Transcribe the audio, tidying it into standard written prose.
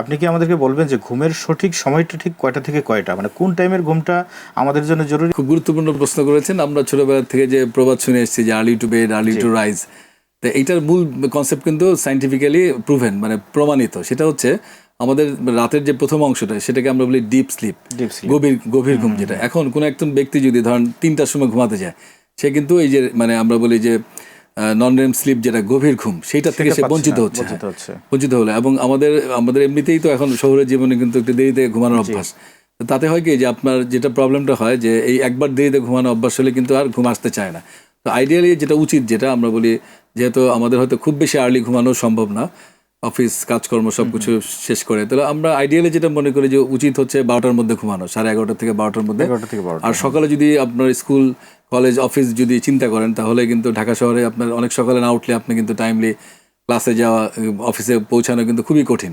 আপনি কি আমাদেরকে বলবেন যে ঘুমের সঠিক সময়টা ঠিক কয়টা থেকে কয়টা, মানে কোন টাইমের ঘুমটা আমাদের জন্য জরুরি? খুব গুরুত্বপূর্ণ প্রশ্ন করেছেন। আমরা ছোটবেলা থেকে যে প্রবাদ শুনে এসেছি যে early to bed early to rise, তো এইটার মূল কনসেপ্ট কিন্তু সাইন্টিফিক্যালি প্রুভেন, মানে প্রমাণিত। সেটা হচ্ছে আমাদের রাতের যে প্রথম অংশটা সেটাকে আমরা বলি ডিপ স্লিপ, গভীর গভীর ঘুম। যেটা এখন কোনো একজন ব্যক্তি যদি ধরেন 3টার সময় ঘুমাতে যায়, সে কিন্তু এই যে মানে আমরা বলি যে নন রেম স্লিপ, যেটা গভীর ঘুম, সেইটা থেকে সে বঞ্চিত হচ্ছে। বঞ্চিত হলো। এবং আমাদের আমাদের এমনিতেই তো এখন শহরের জীবনে কিন্তু একটু দেরিতে ঘুমানোর অভ্যাস। তাতে হয় কি যে আপনার যেটা প্রবলেমটা হয় যে এই একবার দেরিতে ঘুমানো অভ্যাস হলে কিন্তু আর ঘুম আসতে চায় না। তো আইডিয়ালি যেটা উচিত, যেটা আমরা বলি, যেহেতু আমাদের হয়তো খুব বেশি আর্লি ঘুমানো সম্ভব না, অফিস কাজকর্ম সব কিছু শেষ করে, তাহলে আমরা আইডিয়ালি যেটা মনে করি যে উচিত হচ্ছে 12টার মধ্যে ঘুমানো, 11:30 থেকে 12টার মধ্যে। আর সকালে যদি আপনার স্কুল কলেজ অফিস যদি চিন্তা করেন, তাহলে কিন্তু ঢাকা শহরে আপনার অনেক সকালে না উঠলে আপনি কিন্তু টাইমলি ক্লাসে যাওয়া, অফিসে পৌঁছানো কিন্তু খুবই কঠিন।